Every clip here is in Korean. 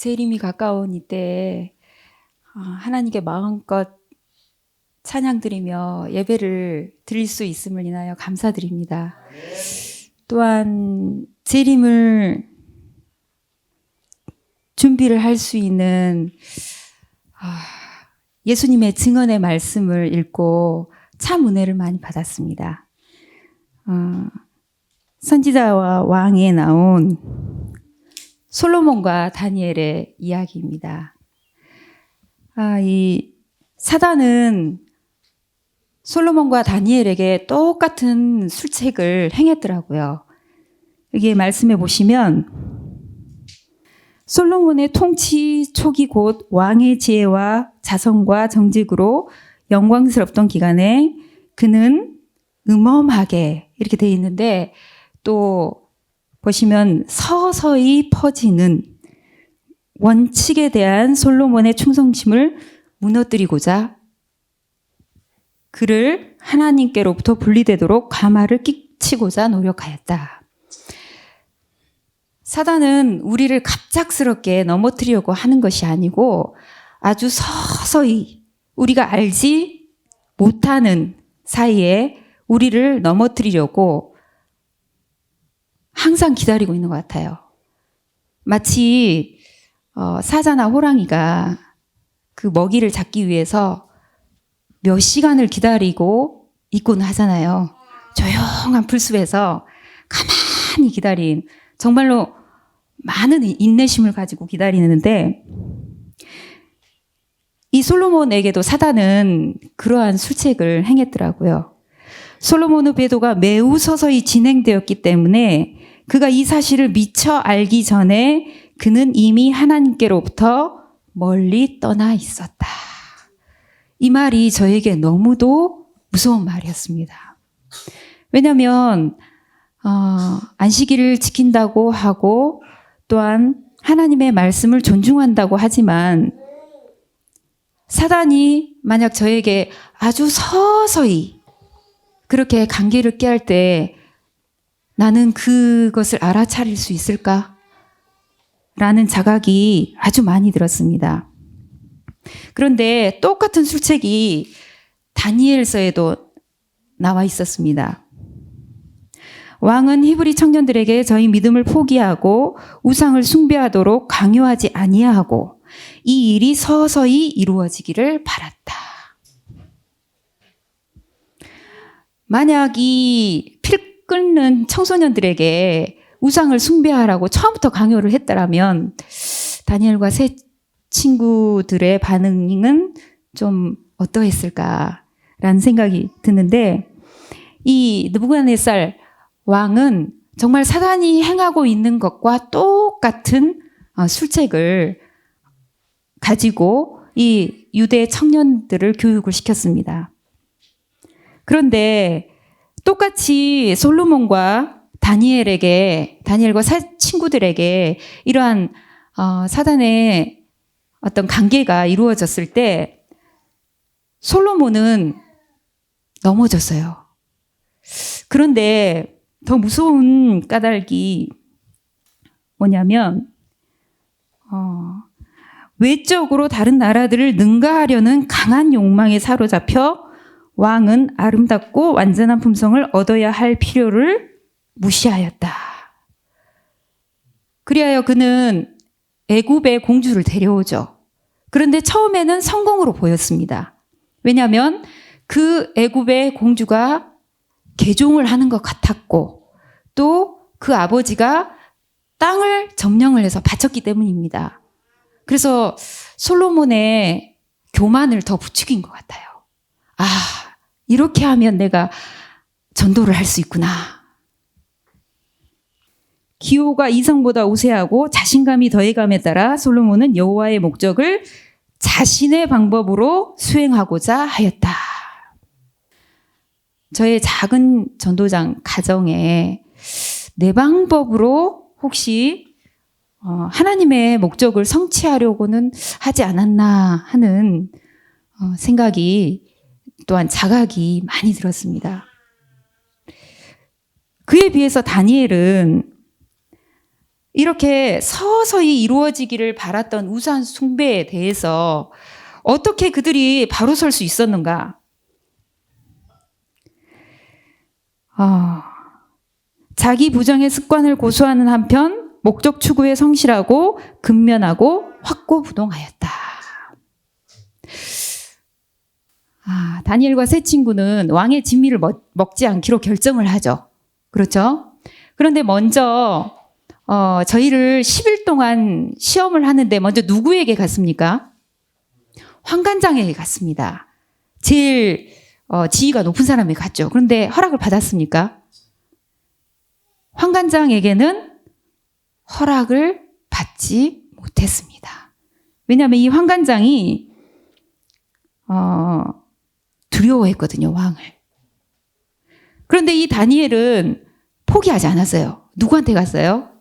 재림이 가까운 이때에 하나님께 마음껏 찬양드리며 예배를 드릴 수 있음을 인하여 감사드립니다. 또한 재림을 준비를 할 수 있는 예수님의 증언의 말씀을 읽고 참 은혜를 많이 받았습니다. 선지자와 왕에 나온 솔로몬과 다니엘의 이야기입니다. 이 사단은 솔로몬과 다니엘에게 똑같은 술책을 행했더라고요. 여기 말씀해 보시면 솔로몬의 통치 초기 곧 왕의 지혜와 자성과 정직으로 영광스럽던 기간에 그는 음험하게 이렇게 되어 있는데, 또 보시면 서서히 퍼지는 원칙에 대한 솔로몬의 충성심을 무너뜨리고자 그를 하나님께로부터 분리되도록 가마를 끼치고자 노력하였다. 사단은 우리를 갑작스럽게 넘어뜨리려고 하는 것이 아니고 아주 서서히 우리가 알지 못하는 사이에 우리를 넘어뜨리려고 항상 기다리고 있는 것 같아요. 마치 사자나 호랑이가 그 먹이를 잡기 위해서 몇 시간을 기다리고 있곤 하잖아요. 조용한 풀숲에서 가만히 기다린, 정말로 많은 인내심을 가지고 기다리는데, 이 솔로몬에게도 사단은 그러한 술책을 행했더라고요. 솔로몬의 배도가 매우 서서히 진행되었기 때문에 그가 이 사실을 미처 알기 전에 그는 이미 하나님께로부터 멀리 떠나 있었다. 이 말이 저에게 너무도 무서운 말이었습니다. 왜냐하면 안식일을 지킨다고 하고 또한 하나님의 말씀을 존중한다고 하지만 사단이 만약 저에게 아주 서서히 그렇게 관계를 깨할 때 나는 그것을 알아차릴 수 있을까? 라는 자각이 아주 많이 들었습니다. 그런데 똑같은 술책이 다니엘서에도 나와 있었습니다. 왕은 히브리 청년들에게 저희 믿음을 포기하고 우상을 숭배하도록 강요하지 아니하고 이 일이 서서히 이루어지기를 바랐다. 만약 이 필 끓는 청소년들에게 우상을 숭배하라고 처음부터 강요를 했더라면 다니엘과 세 친구들의 반응은 좀 어떠했을까라는 생각이 드는데, 이 느부갓네살 왕은 정말 사단이 행하고 있는 것과 똑같은 술책을 가지고 이 유대 청년들을 교육을 시켰습니다. 그런데 똑같이 솔로몬과 다니엘과 친구들에게 이러한 사단의 어떤 관계가 이루어졌을 때 솔로몬은 넘어졌어요. 그런데 더 무서운 까닭이 뭐냐면 외적으로 다른 나라들을 능가하려는 강한 욕망에 사로잡혀 왕은 아름답고 완전한 품성을 얻어야 할 필요를 무시하였다. 그리하여 그는 애굽의 공주를 데려오죠. 그런데 처음에는 성공으로 보였습니다. 왜냐하면 그 애굽의 공주가 개종을 하는 것 같았고 또 그 아버지가 땅을 점령을 해서 바쳤기 때문입니다. 그래서 솔로몬의 교만을 더 부추긴 것 같아요. 이렇게 하면 내가 전도를 할 수 있구나. 기호가 이성보다 우세하고 자신감이 더해감에 따라 솔로몬은 여호와의 목적을 자신의 방법으로 수행하고자 하였다. 저의 작은 전도장 가정에 내 방법으로 혹시 하나님의 목적을 성취하려고는 하지 않았나 하는 생각이, 또한 자각이 많이 들었습니다. 그에 비해서 다니엘은 이렇게 서서히 이루어지기를 바랐던 우상 숭배에 대해서 어떻게 그들이 바로 설 수 있었는가? 자기 부정의 습관을 고수하는 한편 목적 추구에 성실하고 근면하고 확고부동하였다. 다니엘과 세 친구는 왕의 진미를 먹지 않기로 결정을 하죠. 그렇죠? 그런데 먼저 저희를 10일 동안 시험을 하는데 먼저 누구에게 갔습니까? 환관장에게 갔습니다. 제일 지위가 높은 사람에게 갔죠. 그런데 허락을 받았습니까? 환관장에게는 허락을 받지 못했습니다. 왜냐하면 이 환관장이 두려워했거든요, 왕을. 그런데 이 다니엘은 포기하지 않았어요. 누구한테 갔어요?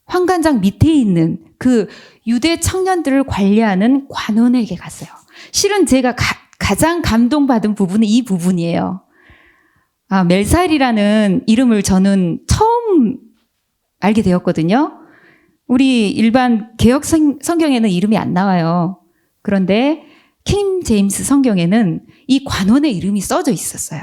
환관장 밑에 있는 그 유대 청년들을 관리하는 관원에게 갔어요. 실은 제가 가장 감동받은 부분은 이 부분이에요. 멜살이라는 이름을 저는 처음 알게 되었거든요. 우리 일반 개역 성경에는 이름이 안 나와요. 그런데 킹 제임스 성경에는 이 관원의 이름이 써져 있었어요.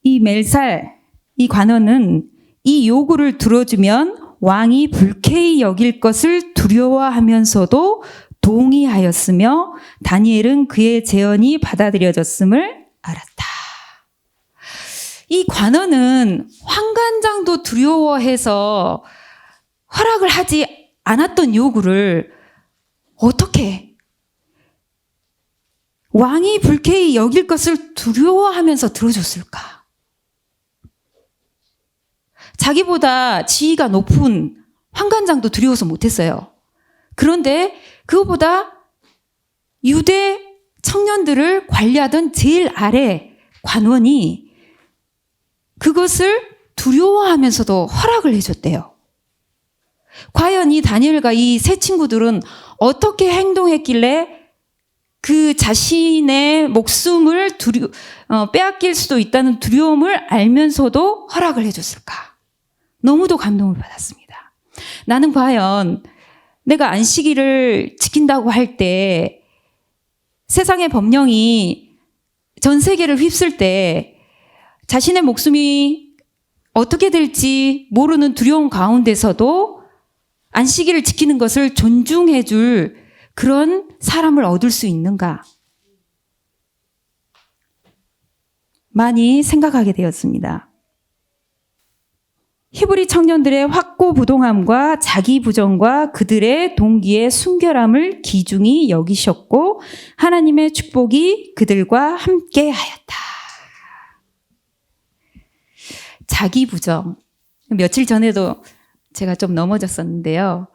이 멜살, 이 관원은 이 요구를 들어주면 왕이 불쾌히 여길 것을 두려워하면서도 동의하였으며 다니엘은 그의 제언이 받아들여졌음을 알았다. 이 관원은 환관장도 두려워해서 허락을 하지 않았던 요구를 어떻게 왕이 불쾌히 여길 것을 두려워하면서 들어줬을까? 자기보다 지위가 높은 환관장도 두려워서 못했어요. 그런데 그거보다 유대 청년들을 관리하던 제일 아래 관원이 그것을 두려워하면서도 허락을 해줬대요. 과연 이 다니엘과 이 세 친구들은 어떻게 행동했길래 그 자신의 목숨을 빼앗길 수도 있다는 두려움을 알면서도 허락을 해줬을까? 너무도 감동을 받았습니다. 나는 과연 내가 안식일을 지킨다고 할 때 세상의 법령이 전 세계를 휩쓸 때 자신의 목숨이 어떻게 될지 모르는 두려움 가운데서도 안식일을 지키는 것을 존중해 줄 그런 사람을 얻을 수 있는가? 많이 생각하게 되었습니다. 히브리 청년들의 확고부동함과 자기부정과 그들의 동기의 순결함을 귀중히 여기셨고 하나님의 축복이 그들과 함께하였다. 자기부정. 며칠 전에도 제가 좀 넘어졌었는데요.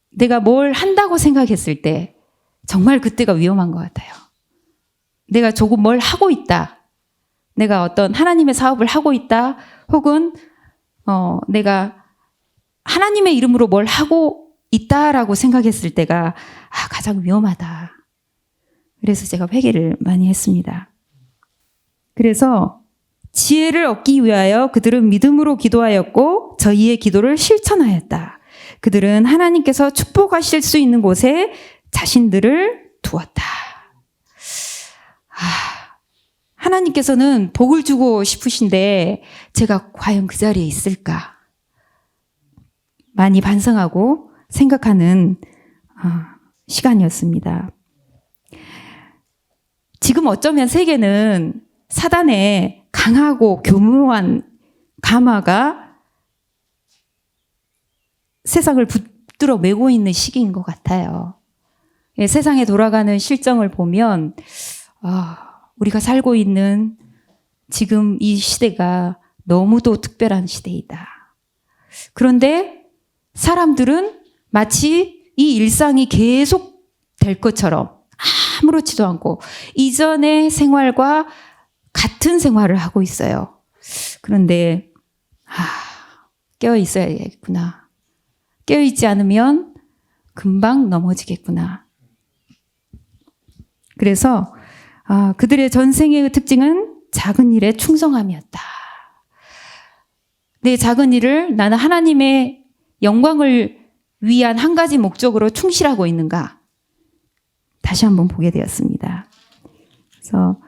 내가 뭘 한다고 생각했을 때 정말 그때가 위험한 것 같아요. 내가 조금 뭘 하고 있다. 내가 어떤 하나님의 사업을 하고 있다. 혹은 내가 하나님의 이름으로 뭘 하고 있다라고 생각했을 때가 가장 위험하다. 그래서 제가 회개를 많이 했습니다. 그래서 지혜를 얻기 위하여 그들은 믿음으로 기도하였고 저희의 기도를 실천하였다. 그들은 하나님께서 축복하실 수 있는 곳에 자신들을 두었다. 하나님께서는 복을 주고 싶으신데 제가 과연 그 자리에 있을까? 많이 반성하고 생각하는 시간이었습니다. 지금 어쩌면 세계는 사단의 강하고 교묘한 감화가 세상을 붙들어 매고 있는 시기인 것 같아요. 세상에 돌아가는 실정을 보면 우리가 살고 있는 지금 이 시대가 너무도 특별한 시대이다. 그런데 사람들은 마치 이 일상이 계속 될 것처럼 아무렇지도 않고 이전의 생활과 같은 생활을 하고 있어요. 그런데 깨어 있어야겠구나. 깨어 있지 않으면 금방 넘어지겠구나. 그래서 그들의 전생의 특징은 작은 일에 충성함이었다. 내 작은 일을 나는 하나님의 영광을 위한 한 가지 목적으로 충실하고 있는가? 다시 한번 보게 되었습니다. 그래서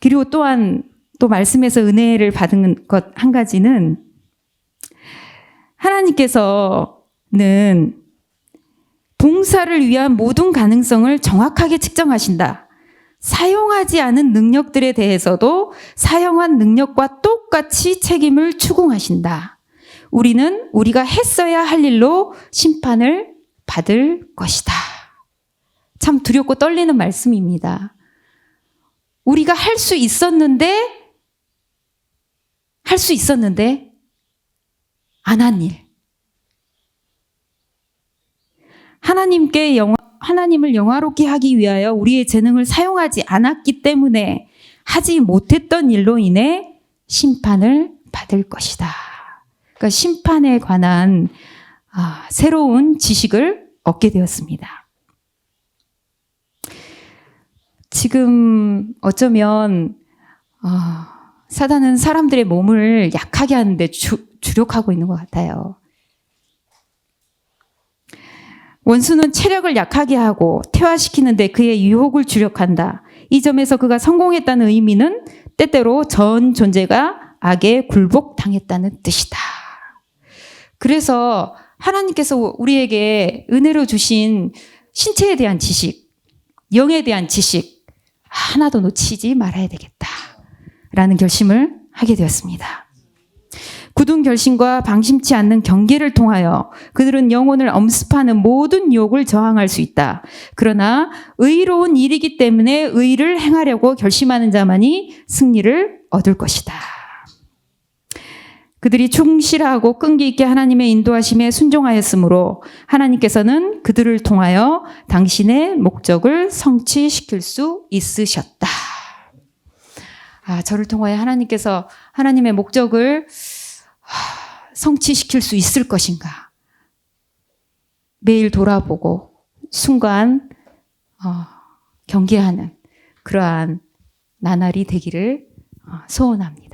그리고 또한 또 말씀에서 은혜를 받은 것 한 가지는 하나님께서는 봉사를 위한 모든 가능성을 정확하게 측정하신다. 사용하지 않은 능력들에 대해서도 사용한 능력과 똑같이 책임을 추궁하신다. 우리는 우리가 했어야 할 일로 심판을 받을 것이다. 참 두렵고 떨리는 말씀입니다. 우리가 할 수 있었는데 안 한 일. 하나님을 영화롭게 하기 위하여 우리의 재능을 사용하지 않았기 때문에 하지 못했던 일로 인해 심판을 받을 것이다. 그러니까 심판에 관한 새로운 지식을 얻게 되었습니다. 지금 어쩌면 사단은 사람들의 몸을 약하게 하는데 주력하고 있는 것 같아요. 원수는 체력을 약하게 하고 퇴화시키는데 그의 유혹을 주력한다. 이 점에서 그가 성공했다는 의미는 때때로 전 존재가 악에 굴복당했다는 뜻이다. 그래서 하나님께서 우리에게 은혜로 주신 신체에 대한 지식, 영에 대한 지식 하나도 놓치지 말아야 되겠다 라는 결심을 하게 되었습니다. 굳은 결심과 방심치 않는 경계를 통하여 그들은 영혼을 엄습하는 모든 유혹을 저항할 수 있다. 그러나 의로운 일이기 때문에 의를 행하려고 결심하는 자만이 승리를 얻을 것이다. 그들이 충실하고 끈기 있게 하나님의 인도하심에 순종하였으므로 하나님께서는 그들을 통하여 당신의 목적을 성취시킬 수 있으셨다. 저를 통하여 하나님께서 하나님의 목적을 성취시킬 수 있을 것인가? 매일 돌아보고 순간 경계하는 그러한 나날이 되기를 소원합니다.